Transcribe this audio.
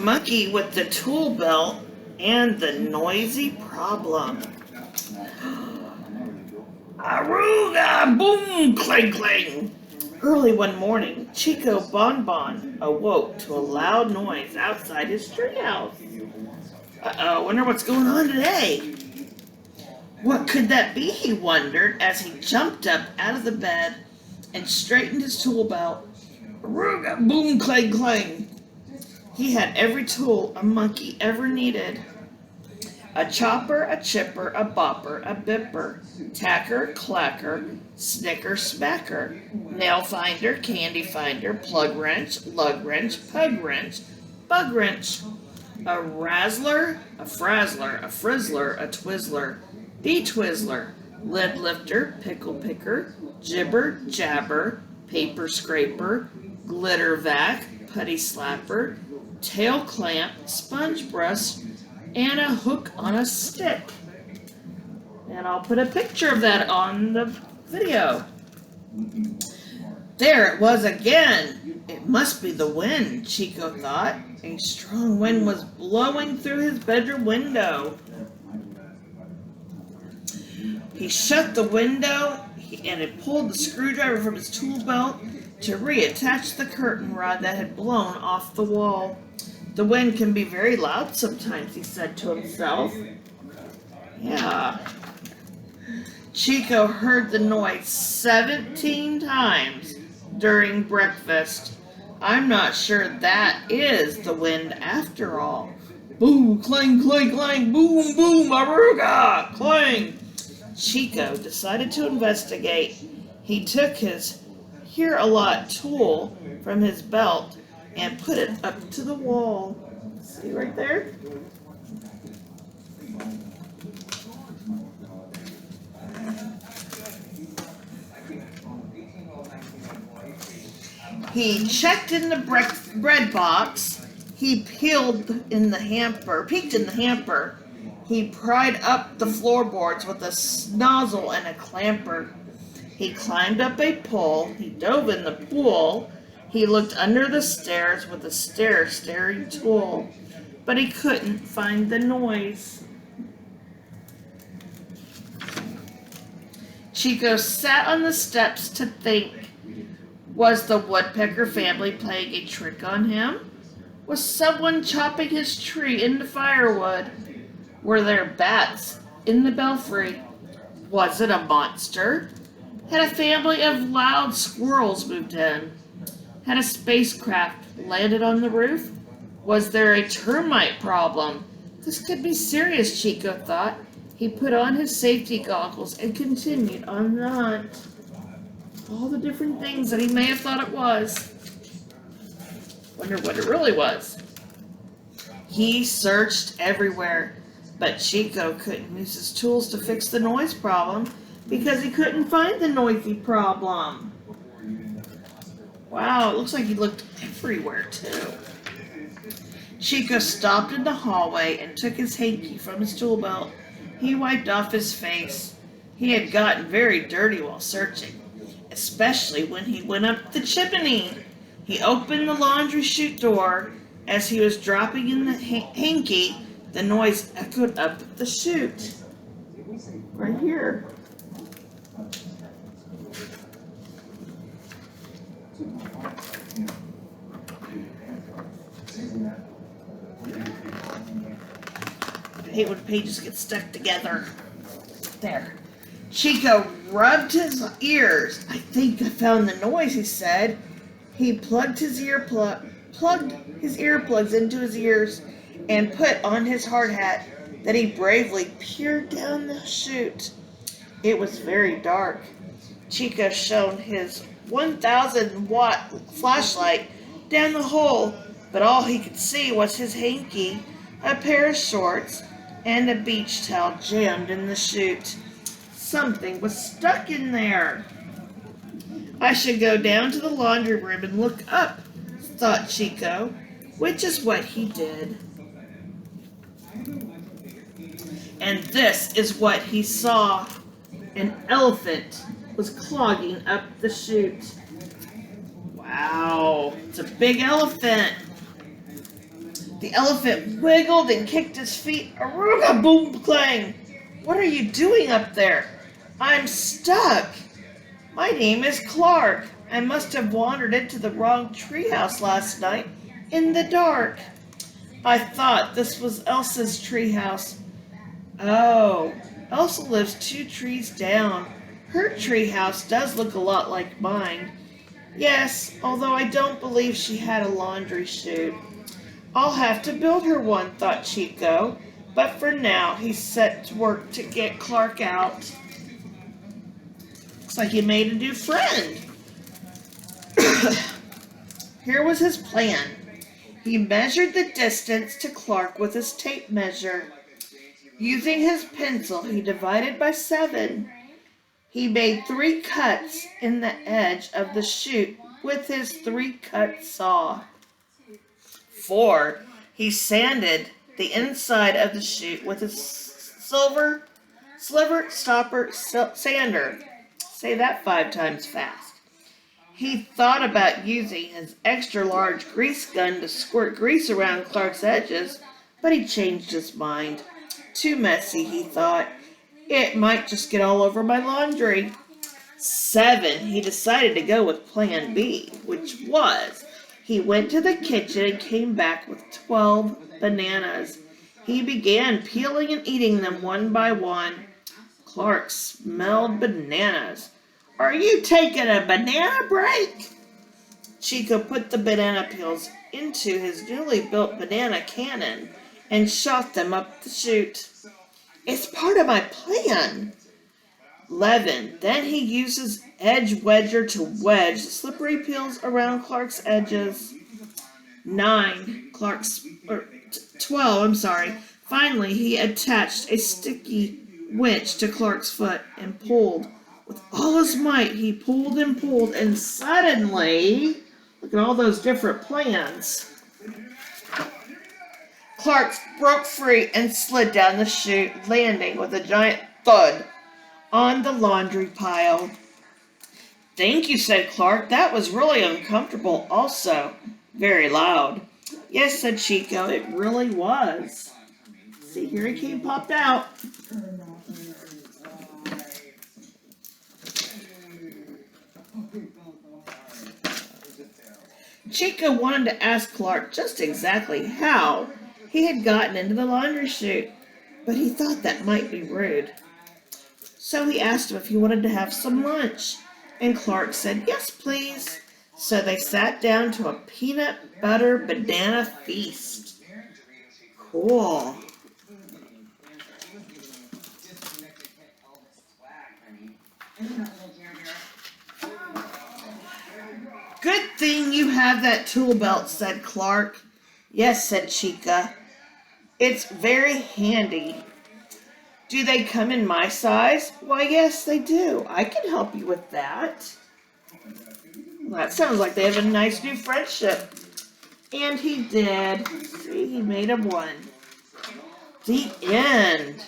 Monkey with the tool belt and the noisy problem. Aruga! Boom! Clang, clang! Early one morning, Chico Bon Bon awoke to a loud noise outside his treehouse. Uh-oh, wonder what's going on today. What could that be, he wondered as he jumped up out of the bed and straightened his tool belt. Aruga! Boom! Clang, clang! He had every tool a monkey ever needed. A chopper, a chipper, a bopper, a bipper, tacker, clacker, snicker, smacker, nail finder, candy finder, plug wrench, lug wrench, pug wrench, bug wrench, a razzler, a frazzler, a frizzler, a twizzler, bee twizzler, lid lifter, pickle picker, jibber, jabber, paper scraper, glitter vac, putty slapper, tail clamp, sponge brush, and a hook on a stick. And I'll put a picture of that on the video. There it was again. It must be the wind, Chico thought. A strong wind was blowing through his bedroom window. He shut the window and he pulled the screwdriver from his tool belt to reattach the curtain rod that had blown off the wall. The wind can be very loud sometimes, he said to himself. Yeah. Chico heard the noise 17 times during breakfast. I'm not sure that is the wind after all. Boom, clang, clang, clang, boom, boom, aruga, clang. Chico decided to investigate. He took his Hear-a-Lot tool from his belt and put it up to the wall. See right there? He checked in the bread box. He peeked in the hamper. He pried up the floorboards with a nozzle and a clamper. He climbed up a pole. He dove in the pool. He looked under the stairs with a staring tool, but he couldn't find the noise. Chico sat on the steps to think. Was the woodpecker family playing a trick on him? Was someone chopping his tree into firewood? Were there bats in the belfry? Was it a monster? Had a family of loud squirrels moved in? Had a spacecraft landed on the roof? Was there a termite problem? This could be serious, Chico thought. He put on his safety goggles and continued on the hunt. All the different things that he may have thought it was. Wonder what it really was. He searched everywhere, but Chico couldn't use his tools to fix the noise problem because he couldn't find the noisy problem. Wow, it looks like he looked everywhere, too. Chico stopped in the hallway and took his hanky from his tool belt. He wiped off his face. He had gotten very dirty while searching, especially when he went up the chimney. He opened the laundry chute door. As he was dropping in the hanky, the noise echoed up the chute. Right here. I hate when pages get stuck together. There. Chico rubbed his ears. I think I found the noise, he said. He plugged his earplugs into his ears and put on his hard hat. Then he bravely peered down the chute. It was very dark. Chico shone his 1,000-watt flashlight down the hole, but all he could see was his hanky, a pair of shorts, and a beach towel jammed in the chute. Something was stuck in there. I should go down to the laundry room and look up, thought Chico, which is what he did. And this is what he saw. An elephant was clogging up the chute. Wow, it's a big elephant. The elephant wiggled and kicked his feet. Aruga boom clang! What are you doing up there? I'm stuck. My name is Clark. I must have wandered into the wrong treehouse last night in the dark. I thought this was Elsa's treehouse. Oh, Elsa lives 2 trees down. Her treehouse does look a lot like mine. Yes, although I don't believe she had a laundry chute. I'll have to build her one, thought Chico. But for now, he's set to work to get Clark out. Looks like he made a new friend. Here was his plan. He measured the distance to Clark with his tape measure. Using his pencil, he divided by 7. He made 3 cuts in the edge of the chute with his 3-cut saw. 4. He sanded the inside of the chute with his sliver stopper sander. Say that 5 times fast. He thought about using his extra large grease gun to squirt grease around Clark's edges, but he changed his mind. Too messy, he thought. It might just get all over my laundry. 7. He decided to go with plan B, which was he went to the kitchen and came back with 12 bananas. He began peeling and eating them one by one. Clark smelled bananas. Are you taking a banana break? Chico put the banana peels into his newly built banana cannon and shot them up the chute. It's part of my plan. 11. Then he uses edge wedger to wedge the slippery peels around Clark's edges. 12. Finally, he attached a sticky winch to Clark's foot and pulled. With all his might, he pulled, and suddenly, look at all those different plans. Clark broke free and slid down the chute, landing with a giant thud on the laundry pile. Thank you, said Clark. That was really uncomfortable. Also, very loud. Yes, said Chico. It really was. See, here he came, popped out. Chico wanted to ask Clark just exactly how he had gotten into the laundry chute, but he thought that might be rude. So he asked him if he wanted to have some lunch, and Clark said, yes, please. So they sat down to a peanut butter banana feast. Cool. Good thing you have that tool belt, said Clark. Yes, said Chica. It's very handy. Do they come in my size? Why, yes, they do. I can help you with that. Well, that sounds like they have a nice new friendship. And he did. See, he made him one. The end.